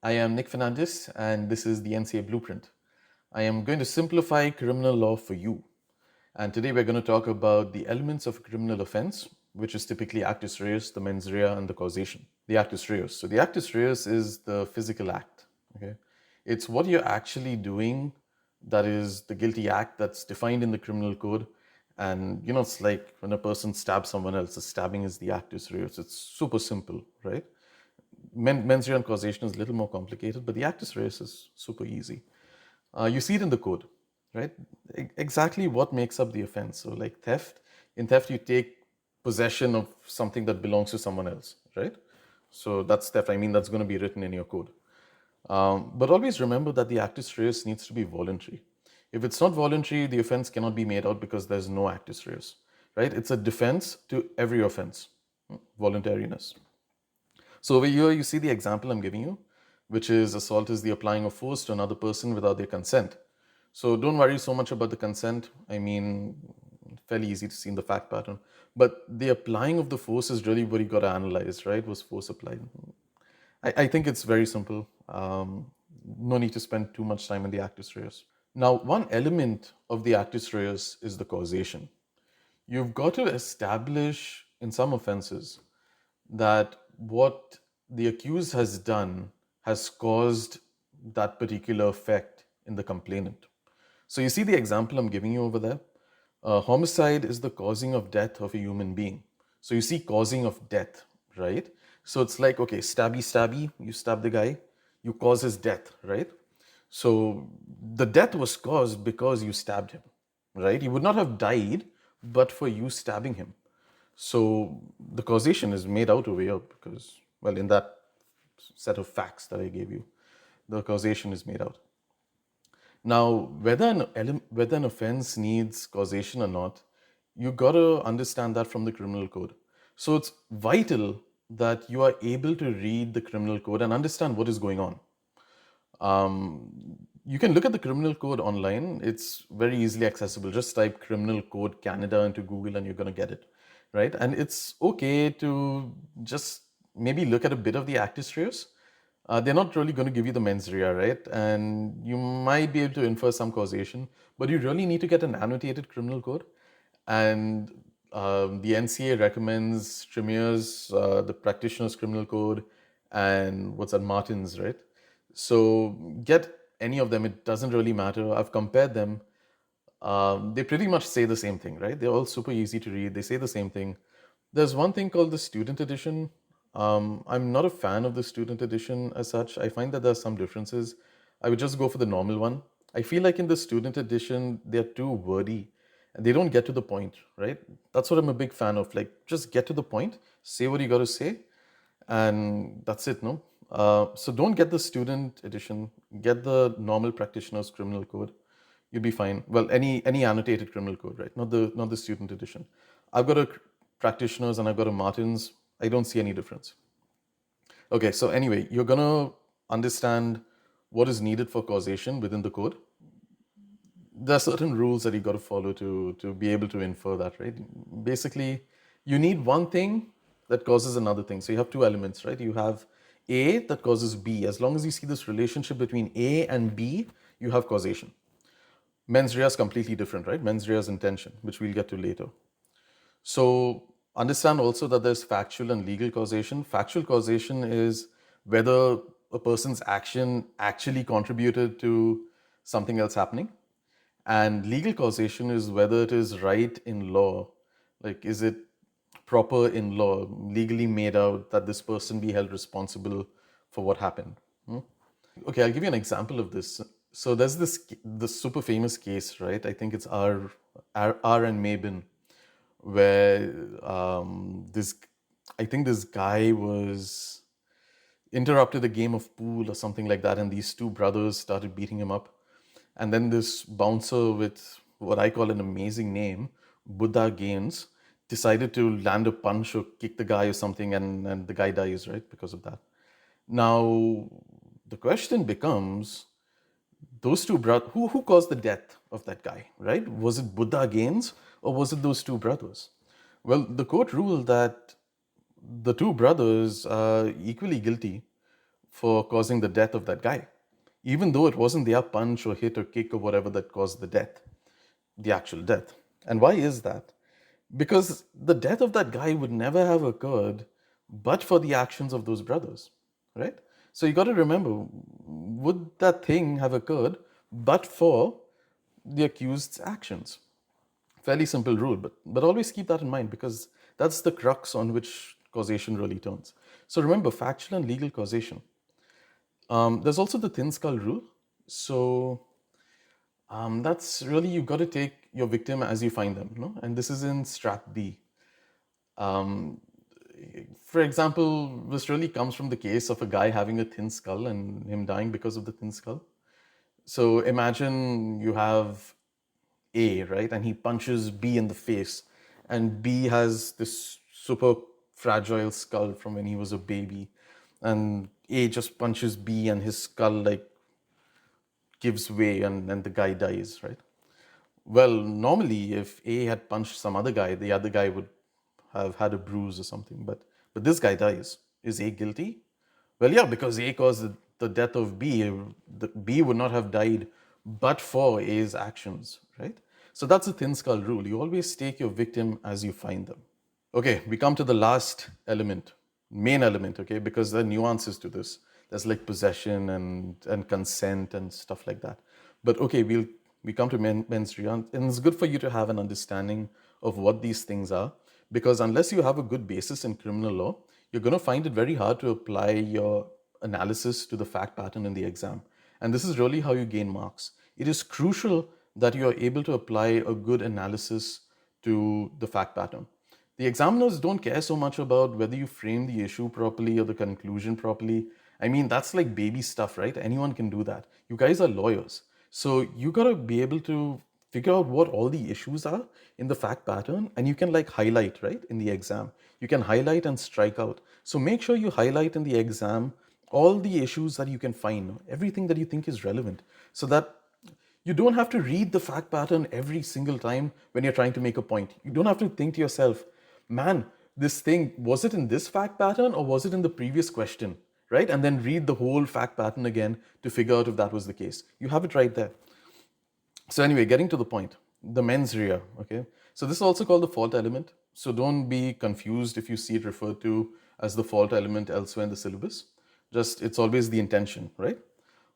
I am Nick Fernandez, and this is the NCA Blueprint. I am going to simplify criminal law for you. And today we're going to talk about the elements of a criminal offense, which is typically actus reus, the mens rea, and the causation. The actus reus. So the actus reus is the physical act. Okay, it's what you're actually doing that is the guilty act that's defined in the criminal code. And it's like when a person stabs someone else, the stabbing is the actus reus. It's super simple, right? Mens rea and causation is a little more complicated, but the actus reus is super easy. You see it in the code, right? Exactly what makes up the offense. So, like theft, in theft, you take possession of something that belongs to someone else, right? So, that's theft. I mean, that's going to be written in your code. But always remember that the actus reus needs to be voluntary. If it's not voluntary, the offense cannot be made out because there's no actus reus, right? It's a defense to every offense, voluntariness. So over here, you see the example I'm giving you, which is assault is the applying of force to another person without their consent. So don't worry so much about the consent. I mean, fairly easy to see in the fact pattern. But the applying of the force is really what you got to analyze, right? Was force applied? I think it's very simple. No need to spend too much time on the actus reus. Now, one element of the actus reus is the causation. You've got to establish in some offenses that what the accused has done has caused that particular effect in the complainant. So you see the example I'm giving you over there? Homicide is the causing of death of a human being. So you see causing of death, right? So it's like, okay, stabby, you stab the guy, you cause his death, right? So the death was caused because you stabbed him, right? He would not have died but for you stabbing him. So the causation is made out over here because, well, in that set of facts that I gave you, the causation is made out. Now, whether an offense needs causation or not, you got to understand that from the criminal code. So it's vital that you are able to read the criminal code and understand what is going on. You can look at the criminal code online. It's very easily accessible. Just type criminal code Canada into Google and you're going to get it, right? And it's okay to just maybe look at a bit of the actus reus. They're not really going to give you the mens rea, right? And you might be able to infer some causation, but you really need to get an annotated criminal code. And the NCA recommends Tremier's, the practitioner's criminal code, and what's that, Martin's, right? So get any of them, it doesn't really matter. I've compared them. They pretty much say the same thing, right? They're all super easy to read. They say the same thing. There's one thing called the student edition. I'm not a fan of the student edition as such. I find that there are some differences. I would just go for the normal one. I feel like in the student edition, they're too wordy and they don't get to the point, right? That's what I'm a big fan of. Like, just get to the point, say what you got to say, and that's it, no? So don't get the student edition, get the normal practitioner's criminal code. You'll be fine. Well, any annotated criminal code, right? Not the student edition. I've got a practitioners and I've got a Martin's. I don't see any difference. Okay, so anyway, you're gonna understand what is needed for causation within the code. There are certain rules that you got to follow to be able to infer that, right? Basically, you need one thing that causes another thing. So you have two elements, right? You have A that causes B. As long as you see this relationship between A and B, you have causation. Mens rea is completely different, right? Mens rea is intention, which we'll get to later. So understand also that there's factual and legal causation. Factual causation is whether a person's action actually contributed to something else happening. And legal causation is whether it is right in law. Like, is it proper in law, legally made out that this person be held responsible for what happened? Okay, I'll give you an example of this. So there's this super famous case, right? I think it's R and Mabin, where I think this guy was interrupted a game of pool or something like that, and these two brothers started beating him up. And then this bouncer with what I call an amazing name, Buddha Gaines, decided to land a punch or kick the guy or something, and the guy dies, right, because of that. Now, the question becomes, those two brothers, who caused the death of that guy, right? Was it Buddha Gaines or was it those two brothers? Well, the court ruled that the two brothers are equally guilty for causing the death of that guy, even though it wasn't their punch or hit or kick or whatever that caused the death, the actual death. And why is that? Because the death of that guy would never have occurred but for the actions of those brothers, right? So you got to remember, would that thing have occurred but for the accused's actions? Fairly simple rule, but always keep that in mind because that's the crux on which causation really turns. So remember, factual and legal causation. There's also the thin skull rule. So that's really, you've got to take your victim as you find them, no? And this is in Strat B. For example, this really comes from the case of a guy having a thin skull and him dying because of the thin skull. So imagine you have A, right? And he punches B in the face. And B has this super fragile skull from when he was a baby. And A just punches B and his skull like gives way and the guy dies, right? Well, normally if A had punched some other guy, the other guy would have had a bruise or something. But this guy dies. Is A guilty? Well, yeah, because A caused the death of B. The B would not have died but for A's actions, right? So that's the thin skull rule. You always take your victim as you find them. Okay, we come to the last element, main element, okay, because there are nuances to this. There's like possession and consent and stuff like that. But okay, we come to mens rea, and it's good for you to have an understanding of what these things are, because unless you have a good basis in criminal law, you're going to find it very hard to apply your analysis to the fact pattern in the exam. And this is really how you gain marks. It is crucial that you are able to apply a good analysis to the fact pattern. The examiners don't care so much about whether you frame the issue properly or the conclusion properly. I mean, that's like baby stuff, right? Anyone can do that. You guys are lawyers. So you got to be able to figure out what all the issues are in the fact pattern, and you can like highlight, right, in the exam. You can highlight and strike out. So make sure you highlight in the exam all the issues that you can find, everything that you think is relevant, so that you don't have to read the fact pattern every single time when you're trying to make a point. You don't have to think to yourself, man, this thing, was it in this fact pattern or was it in the previous question, right? And then read the whole fact pattern again to figure out if that was the case. You have it right there. So anyway, getting to the point, the mens rea, okay? So this is also called the fault element. So don't be confused if you see it referred to as the fault element elsewhere in the syllabus. Just, it's always the intention, right?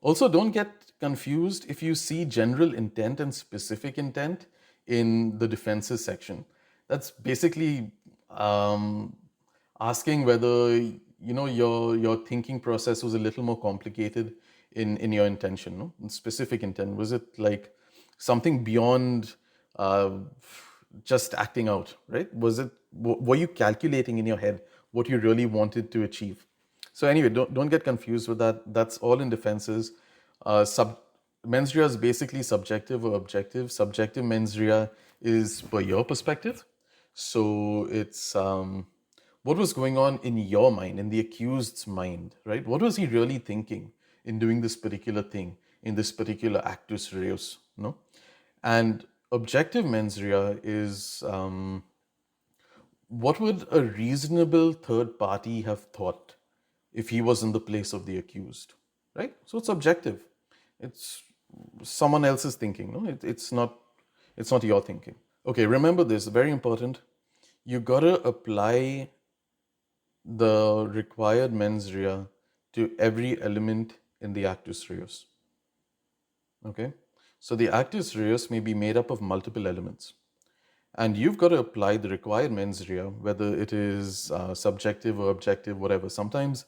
Also, don't get confused if you see general intent and specific intent in the defenses section. That's basically asking whether your thinking process was a little more complicated in your intention, no? In specific intent, was it like something beyond just acting out, right? Were you calculating in your head what you really wanted to achieve? So anyway, don't get confused with that. That's all in defenses. Mens rea is basically subjective or objective. Subjective mens rea is per your perspective. So it's what was going on in your mind, in the accused's mind, right? What was he really thinking in doing this particular thing, in this particular actus reus, no? And objective mens rea is what would a reasonable third party have thought if he was in the place of the accused, right? So it's objective. It's someone else's thinking, no? It's not your thinking. Okay, remember this, very important. You gotta apply the required mens rea to every element in the actus reus. Okay? So the actus reus may be made up of multiple elements. And you've got to apply the required mens rea, whether it is subjective or objective, whatever. Sometimes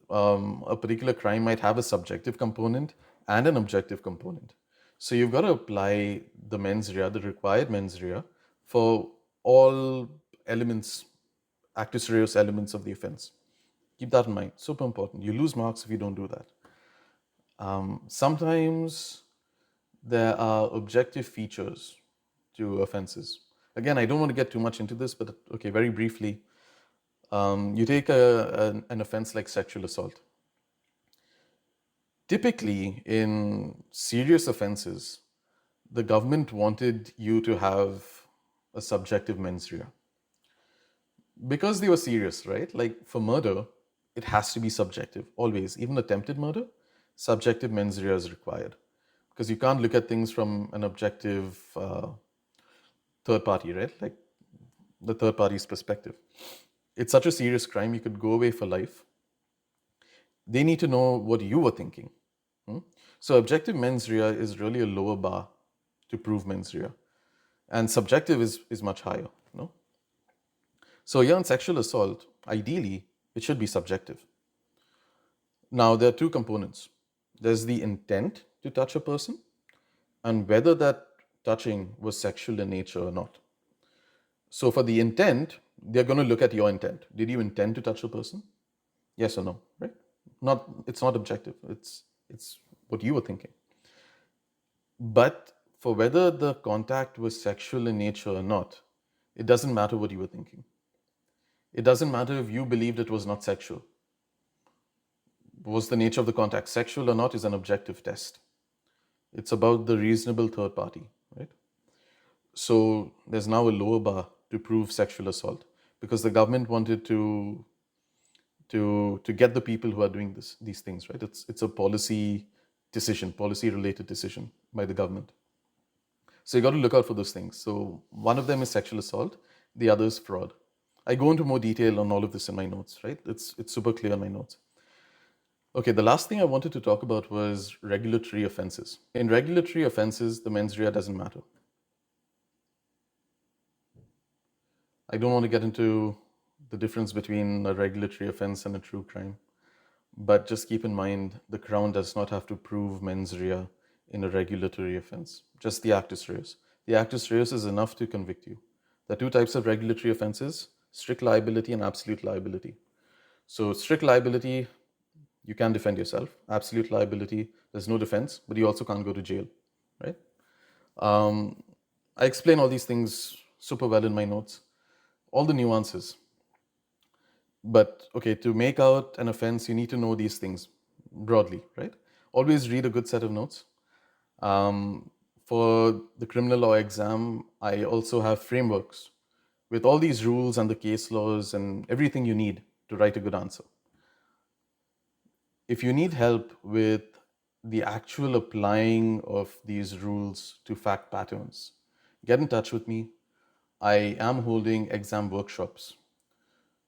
a particular crime might have a subjective component and an objective component. So you've got to apply the mens rea, the required mens rea, for all elements, actus reus elements of the offense. Keep that in mind. Super important. You lose marks if you don't do that. Sometimes there are objective features to offenses. Again, I don't want to get too much into this, but okay, very briefly. You take an offense like sexual assault. Typically, in serious offenses, the government wanted you to have a subjective mens rea. Because they were serious, right? Like for murder, it has to be subjective, always. Even attempted murder, subjective mens rea is required. Because you can't look at things from an objective third party, right? Like the third party's perspective. It's such a serious crime, you could go away for life. They need to know what you were thinking. So objective mens rea is really a lower bar to prove mens rea. And subjective is much higher. No? So here in sexual assault, ideally, it should be subjective. Now, there are two components. There's the intent to touch a person and whether that touching was sexual in nature or not. So for the intent, they're going to look at your intent. Did you intend to touch a person? Yes or no, right? It's not objective. It's what you were thinking. But for whether the contact was sexual in nature or not, it doesn't matter what you were thinking. It doesn't matter if you believed it was not sexual. Was the nature of the contact sexual or not is an objective test. It's about the reasonable third party, right? So there's now a lower bar to prove sexual assault because the government wanted to get the people who are doing these things, right? It's a policy related decision by the government. So you got to look out for those things. So one of them is sexual assault, the other is fraud. I go into more detail on all of this in my notes, right? It's super clear in my notes. Okay, the last thing I wanted to talk about was regulatory offenses. In regulatory offenses, the mens rea doesn't matter. I don't want to get into the difference between a regulatory offense and a true crime, but just keep in mind the Crown does not have to prove mens rea in a regulatory offense, just the Actus Reus. The Actus Reus is enough to convict you. There are two types of regulatory offenses, strict liability and absolute liability. So strict liability, you can defend yourself. Absolute liability, there's no defense, but you also can't go to jail, right? I explain all these things super well in my notes, all the nuances. But okay, to make out an offense, you need to know these things broadly, right? Always read a good set of notes. For the criminal law exam, I also have frameworks with all these rules and the case laws and everything you need to write a good answer. If you need help with the actual applying of these rules to fact patterns, get in touch with me. I am holding exam workshops.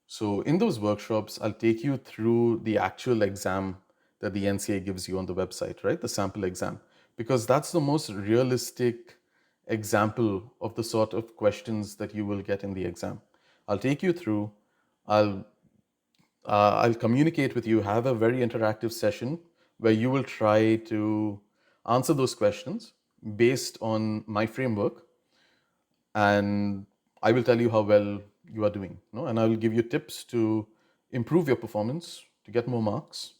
So in those workshops, I'll take you through the actual exam that the NCA gives you on the website, right? The sample exam, because that's the most realistic example of the sort of questions that you will get in the exam. I'll take you through, I'll communicate with you, have a very interactive session where you will try to answer those questions based on my framework, and I will tell you how well you are doing, no? And I will give you tips to improve your performance, to get more marks.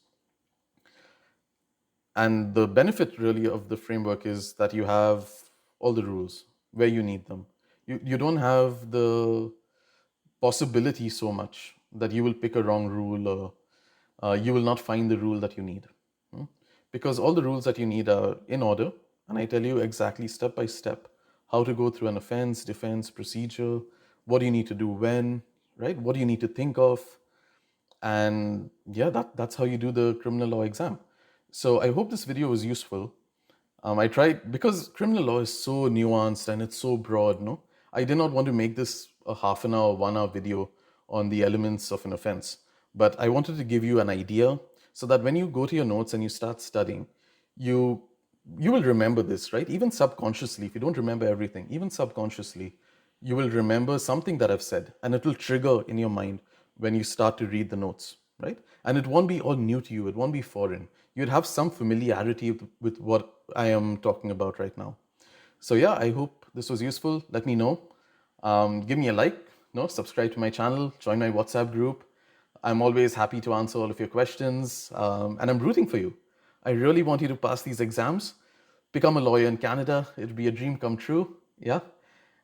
And the benefit really of the framework is that you have all the rules where you need them. You don't have the possibility so much that you will pick a wrong rule or you will not find the rule that you need. Because all the rules that you need are in order, and I tell you exactly step by step how to go through an offense, defense, procedure, what do you need to do when, right? What do you need to think of? And yeah, that's how you do the criminal law exam. So I hope this video was useful. I tried, because criminal law is so nuanced and it's so broad, no? I did not want to make this a half an hour, 1 hour video on the elements of an offense, but I wanted to give you an idea so that when you go to your notes and you start studying, you will remember this, right? Even subconsciously, if you don't remember everything, even subconsciously, you will remember something that I've said, and it will trigger in your mind when you start to read the notes, right? And it won't be all new to you, it won't be foreign. You'd have some familiarity with what I am talking about right now. So yeah, I hope this was useful. Let me know. Give me a like, subscribe to my channel, join my WhatsApp group. I'm always happy to answer all of your questions, and I'm rooting for you. I really want you to pass these exams, become a lawyer in Canada. It'd be a dream come true, yeah?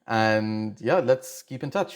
And yeah, let's keep in touch.